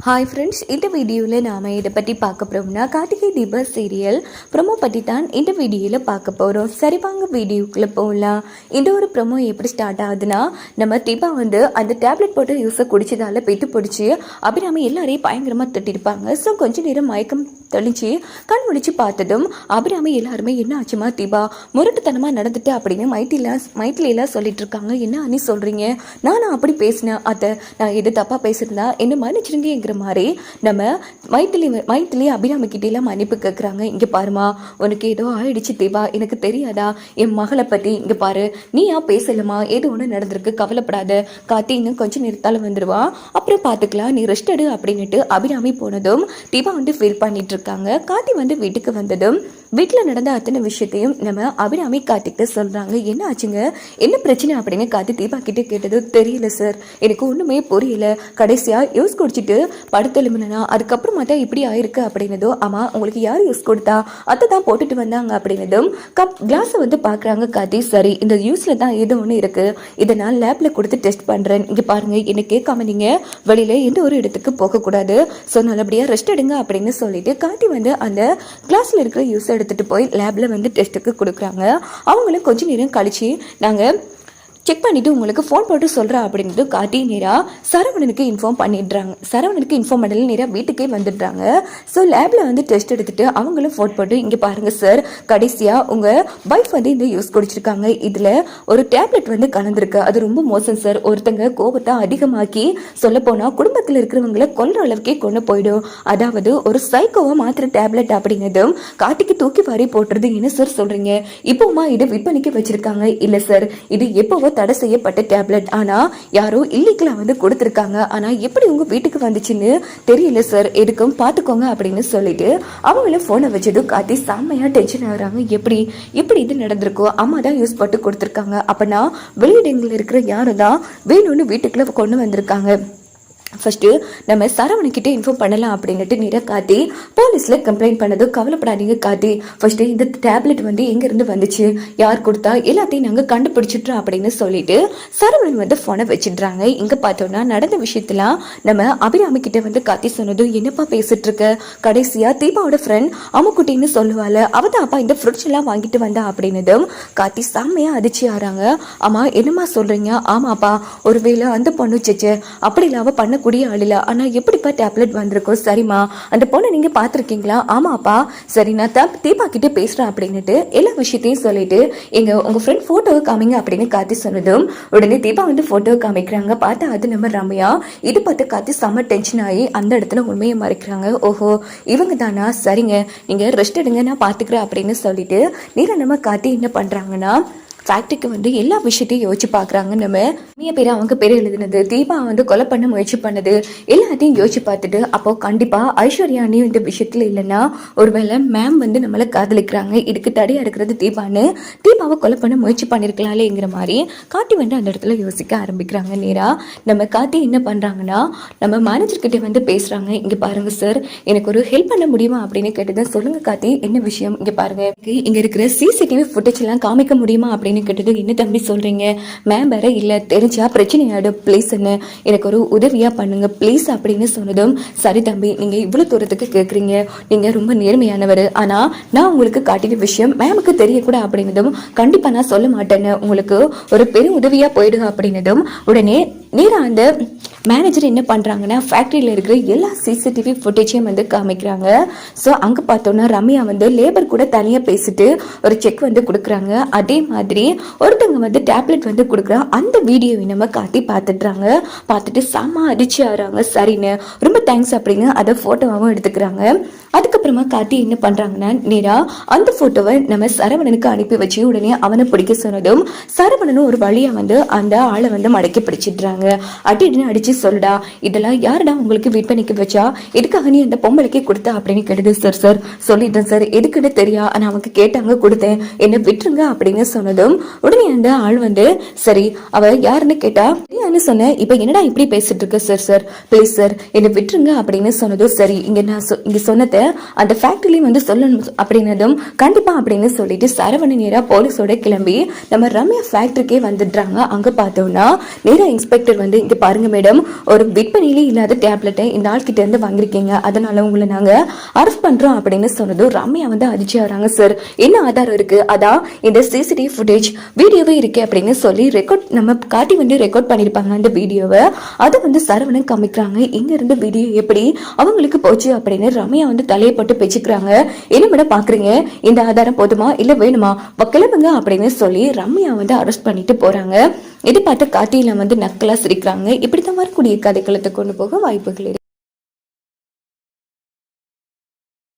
Hi friends, இந்த வீடியோவில் நாம் இதை பற்றி பார்க்க போகிறோம்னா கார்த்திகை தீபம் சீரியல் ப்ரொமோ பற்றி தான் இந்த வீடியோவில் பார்க்க போகிறோம். சரி வாங்க வீடியோக்குள்ளே போகலாம். இந்த ஒரு ப்ரொமோ எப்படி ஸ்டார்ட் ஆகுதுன்னா, நம்ம தீபா அந்த டேப்லெட் போட்டு யூஸை குடிச்சதால பெட்டு பிடிச்சி அபிராமி எல்லாரையும் பயங்கரமாக திட்டிருப்பாங்க. ஸோ கொஞ்சம் நேரம் மயக்கம் தெளிச்சு கண் முடிச்சு பார்த்ததும் அபிராமி எல்லாருமே என்ன ஆச்சுமா தீபா முரட்டுத்தனமாக நடந்துட்டு அப்படின்னு மைத்திலாம் சொல்லிட்டு இருக்காங்க. என்ன அண்ணி சொல்கிறீங்க? நானும் அப்படி பேசினேன் அத்தை, நான் எது தப்பாக பேசுறதா என்ன மன்னிச்சிருங்கிற மாதிரி நம்ம மைத்திலி அபிராமி கிட்டேலாம் மன்னிப்பு கேட்குறாங்க. இங்கே பாருமா, உனக்கு ஏதோ ஆயிடுச்சு தீபா, எனக்கு தெரியாதா என் மகளை பற்றி? இங்கே பாரு, நீயா பேசலமா, ஏதோ ஒன்று நடந்திருக்கு, கவலைப்படாத, காத்தி இன்னும் கொஞ்சம் நேரத்தாலும் வந்துடுவா, அப்புறம் பார்த்துக்கலாம், நீ ரெஸ்ட் எடு அப்படின்னுட்டு அபிராமி போனதும் தீபா ஃபீல் பண்ணிட்டு இருக்காங்க. காத்தி வீட்டுக்கு வந்ததும் வீட்டில் நடந்த அத்தனை விஷயத்தையும் நம்ம அபிராமி காத்திக்கிட்ட சொல்கிறாங்க. என்ன ஆச்சுங்க, என்ன பிரச்சனை அப்படின்னு காத்தி தீபா கிட்டே கேட்டது. தெரியல சார், எனக்கு ஒன்றுமே புரியல, கடைசியாக யூஸ் குடிச்சிட்டு படுத்தெலும்புனா அதுக்கப்புறமா தான் இப்படி ஆயிருக்கு அப்படின்னதும், ஆமாம் உங்களுக்கு யார் யூஸ் கொடுத்தா, அதை தான் போட்டுட்டு வந்தாங்க அப்படின்னதும் கிளாஸை பார்க்குறாங்க காத்தி. சரி, இந்த யூஸில் தான் ஏதோ ஒன்று இருக்குது, இதை நான் லேபில் கொடுத்து டெஸ்ட் பண்ணுறேன், இங்கே பாருங்கள், என்னை கேட்காம நீங்கள் வெளியில் எந்த ஒரு இடத்துக்கு போகக்கூடாது, ஸோ நல்லபடியாக ரெஸ்ட் எடுங்க அப்படின்னு சொல்லிட்டு காத்தி அந்த கிளாஸில் இருக்கிற யூஸை எடுத்துகிட்டு போய் லேபில் டெஸ்ட்டுக்கு கொடுக்குறாங்க. அவங்களும் கொஞ்சம் நேரம் கழிச்சு நாங்கள் செக் பண்ணிவிட்டு உங்களுக்கு ஃபோன் போட்டு சொல்கிறா அப்படின்ட்டு காட்டி நேராக சரவணனுக்கு இன்ஃபார்ம் பண்ணிடுறாங்க. சரவணனுக்கு இன்ஃபார்ம் பண்ணல, நேராக வீட்டுக்கே வந்துடுறாங்க. ஸோ லேபில் டெஸ்ட் எடுத்துகிட்டு அவங்களும் ஃபோன் போட்டு, இங்கே பாருங்கள் சார், கடைசியாக உங்கள் வைஃப் இந்த யூஸ் குடிச்சிருக்காங்க, இதில் ஒரு டேப்லெட் கலந்துருக்கு, அது ரொம்ப மோசம் சார், ஒருத்தங்க கோபத்தை அதிகமாக்கி சொல்லப்போனால் குடும்பத்தில் இருக்கிறவங்களை கொல்ற அளவுக்கே கொண்டு போயிடும், அதாவது ஒரு சைக்கோவை மாத்திர டேப்லெட் அப்படிங்கிறதும் காட்டிக்கு தூக்கி வாரி போட்டுறது. என்ன சார் சொல்கிறீங்க? இப்போமா இதை விற்பனைக்கு வச்சுருக்காங்க? இல்லை சார், இது எப்போவோ தடை செய்யப்பட்ட டேப்லெட், ஆனா யாரோ இல்லீகலா கொடுத்திருக்காங்க, ஆனா எப்படி உங்க வீட்டுக்கு வந்துச்சுன்னு தெரியல சார், எதுக்கும் பாத்துக்கோங்க அப்படின்னு சொல்லிட்டு அவங்களும் போனை வச்சதும் காத்தி செம்மையா டென்ஷன் ஆகுறாங்க. எப்படி இது நடந்திருக்கோ, அம்மா தான் யூஸ் போட்டு கொடுத்துருக்காங்க, அப்பனா வெளியிடங்களில் இருக்கிற யாரும் தான் வேணும்னு வீட்டுக்குள்ள கொண்டு வந்திருக்காங்க. ஃபஸ்ட்டு நம்ம சரவணக்கிட்டே இன்ஃபார்ம் பண்ணலாம் அப்படின்ட்டு நேராக காத்தி போலீஸில் கம்ப்ளைண்ட் பண்ணதும், கவலைப்படாதீங்க காத்தி, ஃபஸ்ட்டு இந்த டேப்லெட் எங்கேருந்து வந்துச்சு, யார் கொடுத்தா, எல்லாத்தையும் நாங்கள் கண்டுபிடிச்சிட்றோம் அப்படின்னு சொல்லிட்டு சரவணன் ஃபோனை வச்சிடுறாங்க. இங்கே பார்த்தோன்னா நடந்த விஷயத்தெல்லாம் நம்ம அபிராமி கிட்ட காத்தி சொன்னதும், என்னப்பா பேசிட்டு இருக்க, கடைசியாக தீபாவோட ஃப்ரெண்ட் அம்முக்குட்டின்னு சொல்லுவாள், அவ தான் அப்பா இந்த ஃப்ரூட்ஸ் எல்லாம் வாங்கிட்டு வந்தா அப்படின்னதும் காத்தி செம்மையாக அதிர்ச்சி ஆறாங்க. ஆமா என்னம்மா சொல்கிறீங்க? ஆமாப்பா, ஒருவேளை அந்த பொண்ணு சேச்சே அப்படி இல்லாம பண்ண கூடிய ஆளில, ஆனா எப்படிப்பா டேப்லெட் வந்திருக்கும்? சரிம்மா, அந்த பொண்ணை நீங்க பாத்திருக்கீங்களா? ஆமாப்பா. சரி, நான் தீபா கிட்டே பேசுறேன் அப்படின்னுட்டு எல்லா விஷயத்தையும் சொல்லிட்டு உங்க ஃப்ரெண்ட் போட்டோவை காமிங்க அப்படின்னு காத்தி சொன்னதும் உடனே தீபா போட்டோவை காமிக்கிறாங்க. பார்த்தா அது நம்ம ரம்யா. இது பார்த்து காத்தி செம்ம டென்ஷன் ஆகி அந்த இடத்துல உண்மையை மறைக்கிறாங்க. ஓஹோ, இவங்க தானா, சரிங்க, நீங்க ரெஸ்ட் எடுங்க, நான் பாத்துக்கிறேன் அப்படின்னு சொல்லிட்டு நேரா நம்ம காத்தி என்ன பண்றாங்கன்னா ஃபேக்ட்ரிக்கு எல்லா விஷயத்தையும் யோசிச்சு பார்க்குறாங்க. நம்ம பேர் அவங்க பேர் எழுதுனது, தீபா கொலை பண்ண முயற்சி பண்ணது எல்லாத்தையும் யோசிச்சு பார்த்துட்டு, அப்போ கண்டிப்பாக ஐஸ்வர்யானியும் இந்த விஷயத்தில் இல்லைன்னா ஒருவேளை மேம் நம்மளை காதலிக்கிறாங்க, இதுக்கு தடையாக இருக்கிறது தீபாவை கொலை பண்ண முயற்சி பண்ணியிருக்கலாம்லேங்கிற மாதிரி காட்டி அந்த இடத்துல யோசிக்க ஆரம்பிக்கிறாங்க. நேராக நம்ம காட்டி என்ன பண்ணுறாங்கன்னா நம்ம மேனேஜர்கிட்ட பேசுகிறாங்க. இங்கே பாருங்க சார், எனக்கு ஒரு ஹெல்ப் பண்ண முடியுமா அப்படின்னு கேட்டுதான். சொல்லுங்க காட்டி, என்ன விஷயம்? இங்கே பாருங்க, இங்கே இருக்கிற சிசிடிவி ஃபுட்டேஜ் எல்லாம் காமிக்க முடியுமா அப்படின்னு கேட்டது. என்ன தம்பி சொல்றீங்க? மேம் வேற இல்ல, தெரிஞ்சா பிரச்சனை ஆயிடும், ப்ளீஸ் என்ன எனக்கு ஒரு உதவியா பண்ணுங்க ப்ளீஸ் அப்படின்னு சொன்னதும், சரி தம்பி, நீங்க இவ்வளவு தூரத்துக்கு கேட்குறீங்க, நீங்க ரொம்ப நேர்மையானவர், ஆனா நான் உங்களுக்கு காட்டின விஷயம் மேமுக்கு தெரியக்கூட அப்படின்னதும், கண்டிப்பா நான் சொல்ல மாட்டேன்னு, உங்களுக்கு ஒரு பெரும் உதவியா போயிடுங்க அப்படின்னதும் உடனே நேரா அந்த மேனேஜர் என்ன பண்ணுறாங்கன்னா ஃபேக்ட்ரியில் இருக்கிற எல்லா சிசிடிவி ஃபுட்டேஜையும் காமிக்கிறாங்க. ஸோ அங்கே பார்த்தோன்னா ரம்யா லேபர் கூட தனியாக பேசிட்டு ஒரு செக் கொடுக்குறாங்க. அதே மாதிரி ஒருத்தவங்க டேப்லெட் கொடுக்குறா, அந்த வீடியோவை நம்ம காட்டி பார்த்துட்றாங்க. பார்த்துட்டு செம்ம அதிர்ச்சி ஆகிறாங்க. சரின்னு ரொம்ப தேங்க்ஸ் அப்படின்னு அதை ஃபோட்டோவாகவும் எடுத்துக்கிறாங்க. அதுக்கப்புறமா காட்டி என்ன பண்ணுறாங்கன்னா நேராக அந்த ஃபோட்டோவை நம்ம சரவணனுக்கு அனுப்பி வச்சு உடனே அவனை பிடிக்க சொன்னதும் சரவணனும் ஒரு வழியாக அந்த ஆளை மடக்கி பிடிச்சிடுறாங்க. அடின்னு அடிச்சு சொல்லுடா, இதெல்லாம் யாருடா உங்களுக்கு விற்பனைக்கு வச்சா, எதுக்காக நீ அந்த பொம்பளைக்கே கொடுத்தா அப்படின்னு கேட்டது. சார் சொல்லிட்டேன் சார், எதுக்குன்னு தெரியா, ஆனா அவங்க கேட்டாங்க கொடுத்தேன், என்ன விட்டுருங்க அப்படின்னு சொன்னதும் உடனே அந்த ஆள் வந்து சரி அவ யாருன்னு கேட்டா என்ன சொன்ன இப்ப என்னடா இப்படி பேசிட்டு இருக்க சார் ப்ளீஸ் சார் என்னை விட்டுருங்க அப்படின்னு சொன்னதும் சரி இங்க நான் இங்க சொன்னதை அந்த ஃபேக்டரியிலையும் வந்து சொல்லணும் அப்படின்னதும் கண்டிப்பா அப்படின்னு சொல்லிட்டு சரவண நேரா போலீஸோட கிளம்பி நம்ம ரம்யா ஃபேக்டரிக்கே வந்துடுறாங்க. அங்க பார்த்தோம்னா நேரா இன்ஸ்பெக்டர் வந்து இங்க பாருங்க மேடம், ஒரு விற்பனையிலே இல்லாத டேப்லெட்டை இந்த ஆள் கிட்ட இருந்து வாங்கிருக்கீங்க, அதனால உங்களை நாங்க அரெஸ்ட் பண்றோம் அப்படின்னு சொன்னதும் ரம்யா வந்து அதிர்ச்சி ஆறாங்க. சார் என்ன ஆதாரம் இருக்கு, அதான் இந்த சிசிடிவி ஃபுட்டேஜ் வீடியோவே இருக்கு அப்படின்னு சொல்லி நம்ம காட்டி வந்து ரெக்கார்ட் பண்ணிருப்பாங்க அந்த வீடியோவை. அதை வந்து சரவணன் காமிக்கிறாங்க. இங்க இருந்து வீடியோ எப்படி அவங்களுக்கு போச்சு அப்படின்னு ரம்யா வந்து தலையை போட்டு பேச்சுக்கிறாங்க. என்ன மேடம் பாக்குறீங்க, இந்த ஆதாரம் போதுமா இல்ல வேணுமா, கிளம்புங்க அப்படின்னு சொல்லி ரம்யா வந்து அரெஸ்ட் பண்ணிட்டு போறாங்க. இதை பார்த்து கார்த்தியில வந்து நக்கலா சிரிக்கிறாங்க. இப்படித்தான் வரக்கூடிய கதைக்களத்தை கொண்டு போக வாய்ப்புகள் இருக்கு.